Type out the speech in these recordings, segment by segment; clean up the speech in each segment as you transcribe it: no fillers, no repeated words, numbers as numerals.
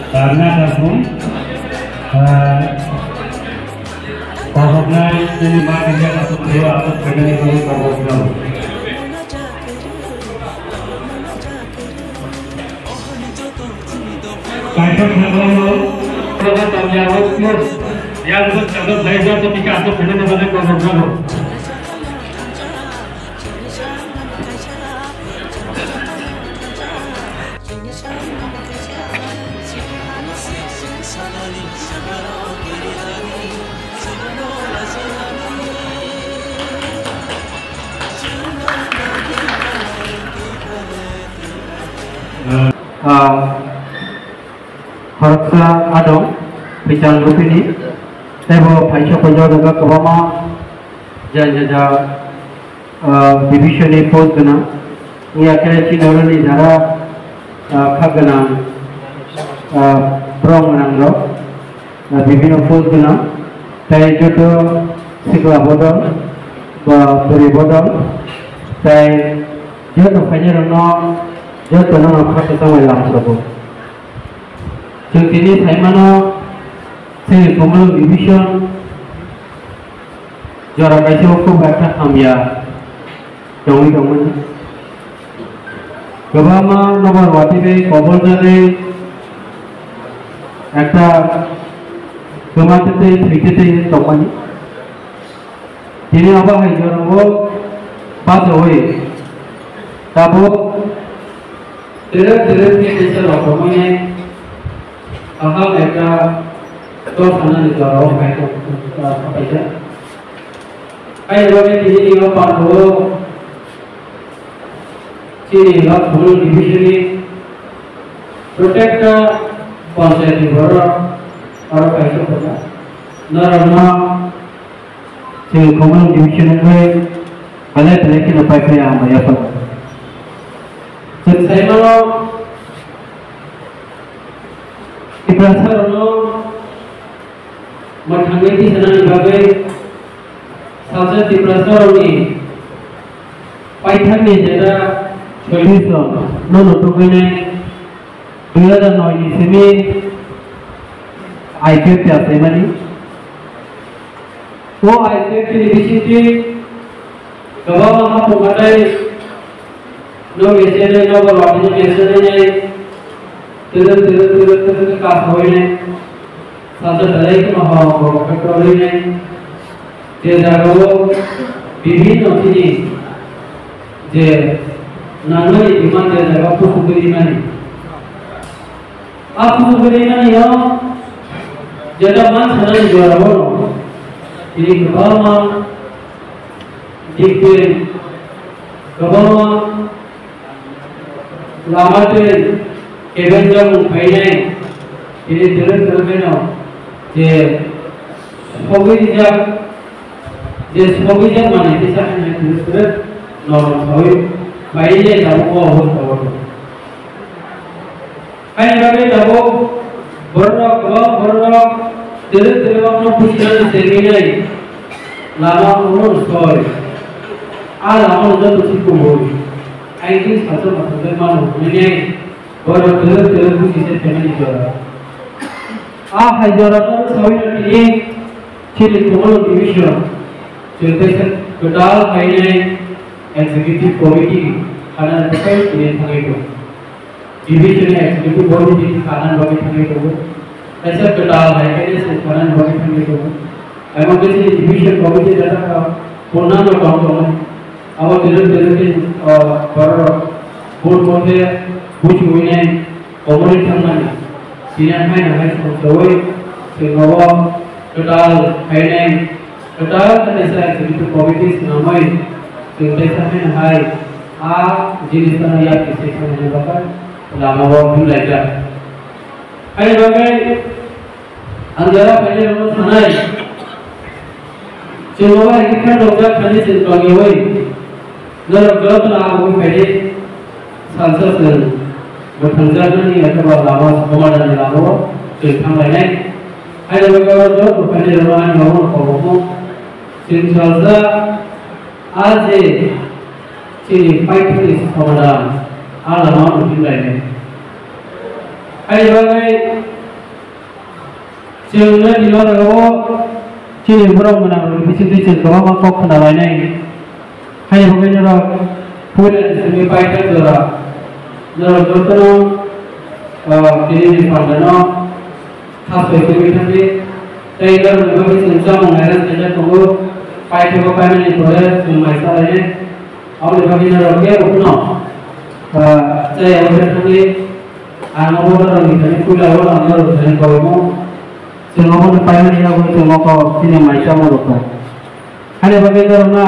Karena aku pokoknya ini maksudnya aku dewa aku pengen itu pokoknya. Kayak kalau kalau tanya yang terjadi belajar ketika aku pengen belajar pokoknya. Harapsa adong bicara rupini, tapi faisal penjauh juga kebama jaja division ini post guna, ini akhirnya Cina orang ini jara khag guna prong nangro, division post guna, tapi jodoh sikla bodong, beri bodong, tapi jodoh faisal orang jodoh orang khag sama langsung. Jadi saya mana saya komunal division jara kaisa waktu baca kambia dongeng dongeng gabama nomor wati be kobol jare ekta gemate trikete tomani ini apa hai jara wo pas hoye tabo terus ke desa lokomane aham ekta तो खाना निकाल रहा हूँ मैं तो पैसा आई लोग ये निकाल पार हो चीनी लोग फुल डिविजन प्रोटेक्ट पंचायत निकाल और पैसा पता नरना चीनी कॉमन डिविजन में पहले तरह की नपाई पे आम आया पर चीनी साइमन इब्राहिम लोग मठंगे की सेनानी बागे सालसा तिप्रासर उन्हीं पाइथन में जरा छोटी सा नौ तो कोई नहीं 2009 से में आईपीएफ पे आते मनी वो आईपीएफ की निरीक्षण थी गवाह वहाँ पुकारे नौ वेचने नौ बलवानी वेचने नहीं तिरत काफ हुए नहीं साथ तरह के महापेट्रोलिंग ने तेजागो विभिन्न चीज़ जे नांगली विमान तेजागो पुष्पगिरी में आप पुष्पगिरी में यो जगह मान सनाई जोड़ा हो ini kebama dikir kebama lama tu kebenjang mainai ini terus berbeda je smogi jam mana itu saya terus normal hoy mainnya tahu oh tahu kan bagi tahu berok terus waktu pujian serminai lama umur soal lama udah tuh kumpul ini satu macam mana ini berok terus pujian serminai juara Hyderabad Saudi ini ciri komunal division cerita total finance executive committee kanan terkait dengan tanggai itu division executive body di kanan bagi tanggai itu ऐसा total finance kanan bagi tanggai itu emang di division committee data पूर्णा जो काम करना awak terus baru board mode buat hujan komunal tanggai Sinan hai namai sosoi sehingga total finance total terasa executive committee namai sehingga hai jenis tanah yang disediakan oleh bapak lama waktu lagi. Hai bagai antara finance orang sanai sehingga kita dokter finance sebagai woi nolak lah woi finance salsa sen bertanggungan ni atau lama komandan lama tentang lain ada beberapa jodoh pada orang yang mau sinsalsa aja ciri fighting komandan lama mungkin lain ada bagai ciri di luar ciri berapa mana bisnis ciri berapa kok kenal lain ada bagai orang punya seni fighting orang Nara jodoh kini pandana khas spesifikasi Tiger juga bisa mengajar saja tunggu fight juga kami ni boleh semasa ini awal bagi nara ke upno saya awal tadi anak orang ni kami kuliah orang nara jadi kau semua pun payah ni aku semua kau sini macam mana tu ada bagi nara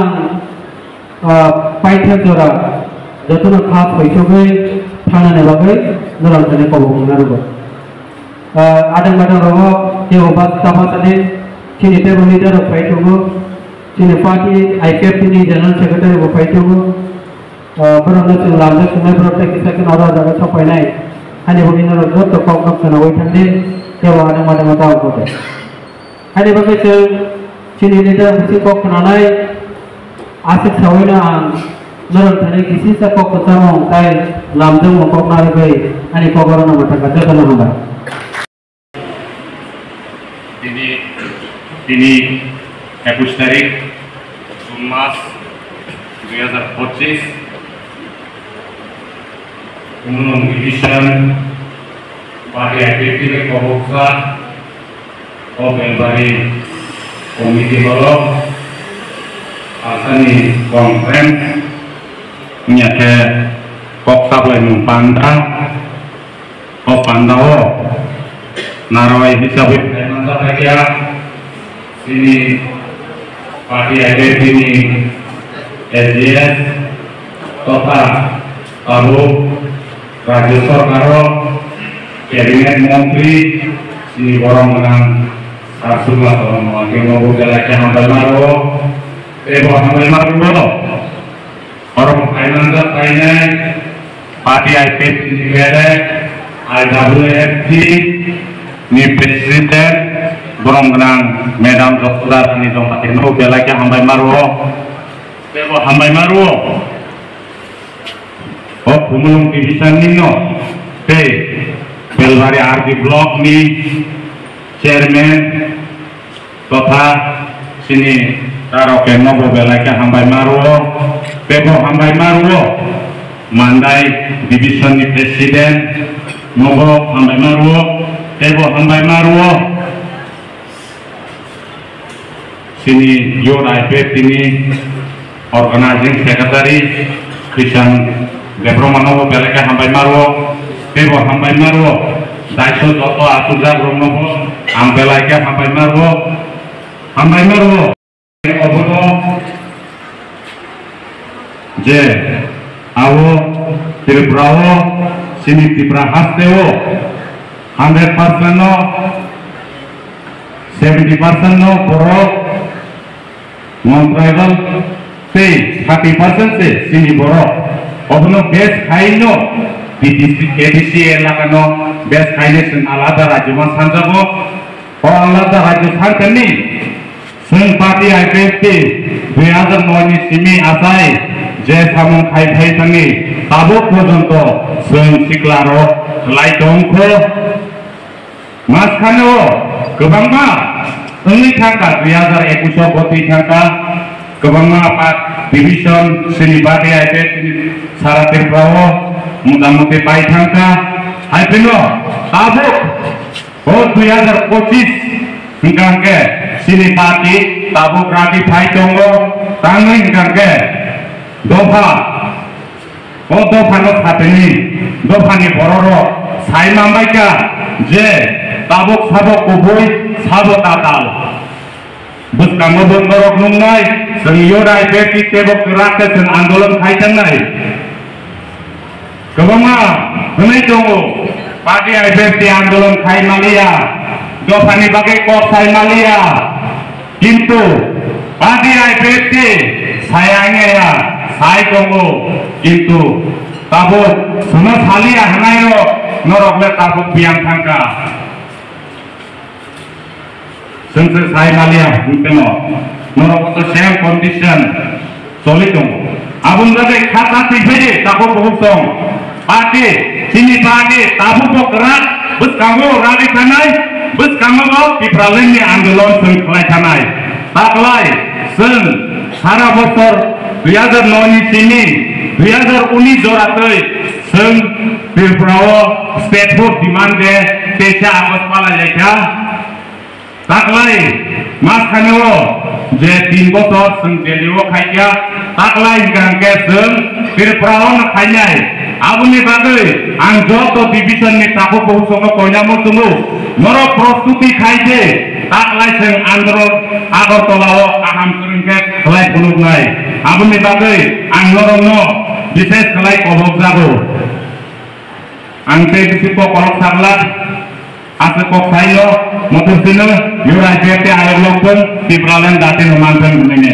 fight saja jodoh khas spesifikasi थांनानै बागै नरम थानाय कबक नांगौ आदों बादों रहो जे बास कापासाने चिनि टेबल लीडर फाइटोगो चिनि पार्टी आईपीएफ नि जनरल सेक्रेटरी वो फाइटोगो परमना जों लामजा सुनाय प्रटेक्ट किसाके नरा जागा सफायनाय हानि बगिन रहो तो कक कक सनावै थांदे जेवा आदों बादों ताव कोते हानि बागै जों चिनि लीडर मुसि कक नानाय आसिक सावैना आं नरम थानाय किसी सा कक सामो ताय लामजों कक नारै गई हानि कगरना मथा जतन होबाय ini 21 tarik Jun Mas 2025 Umum Division Parti Aktif Koboksa Obelbari Komiti Bolok Asani Konfren Nyake Koksa Blenung Pantang Kok Pantawo Narawai Hisabit Mantap Rekia Sini Parti AIPF ini SJS Tota Tabu Rajusor Karo Kabinet Menteri Sini Borong Menang Rasulullah SAW Ngobu Galaknya Hampel Marwo Ebo Hampel Marwo Orang Kainanda Kainai Parti AIPF ini Gede IWFG Ni Presiden Borong Menang Medam Dokter Ini Dong Patino Galaknya Hampel Marwo Ebo Hampel Marwo Oh Pemulung Division Nino T Belwari Ardi Blok Ni Chairman Tota Sini Taroke Nobo Galaknya Hampel Marwo Ebo Hampel Marwo Mandai Division Ni Presiden Nobo Hampel Marwo Ebo Hampel Marwo Sini Yor AIPF ini Organizing Secretary Christian Debromanowo Galaknya Hampel Marwo Ebo Hampel Marwo Daisho Joto Asuja Bromnowo Hampel Galaknya Hampel Marwo Obono Je Awo Tilbrawo Sini Tibrahastewo 100% no 70% no Borok non-tribal say 30% say Sini Borok Obono best kaino di distrik ADC elakano best kaino sen alada rajuman sanjago o alada raju sankani sen parti AIPF 2009 ni simi asai je samung khai khai tangi tabo porjonto sen siklaro lai dongko maskano gobangma Ini tangka 2021 poti tangka Kebangga Pak Division Sini Parti AIPF ini Saratir Prawo Mudah-mudahan Pai tangka Haipino Tabuk Oh 2025 Hinggang ke Sini Parti Tabuk Rati Pai Tonggo Tanggung hinggang ke Doha Oh Doha no Sateni Doha ni Bororo Sai Mambaika Je Tabuk Sabok Kubui Sabok Tatal Bus kamu berok nungai Senyor AIPF tebok kerake sen andolan kaitan nai Kebangga Benai tunggu Parti AIPF andolan kai malia Dofani bagai kok sai malia Kintu Parti AIPF sayangnya ya Sai tunggu Kintu Tabuk Semua salia hangayo Norokle tabuk biang tangka Sensor saya malia bukan Norok itu same condition solid dong abun lagi kata tipe tahu bohong parti sini parti tahu pokrak bus kamu rali kanai bus kamu mau di pralennya andalon sengkelai kanai tak lain sen sara bosor 2009 sini 2019 joratoi sen Bilbao state food demand de techa agos pala jaga tak lain mas kaneo je 3 botol seng deliwo kaya tak lain gangke seng Bilbao na kanyai abu ni bagai angjoto division ni taku bohusongo konyamu tunggu noro prostuti kaide tak lain seng androl agor tolawo aham keringket kelai punuk nai abu ni bagai angnorono bises kelai kobok zago angte bisi ko kolok sarlat ase kok sayo motor sino yura jete ayo lokon tibralen dati romanten menenge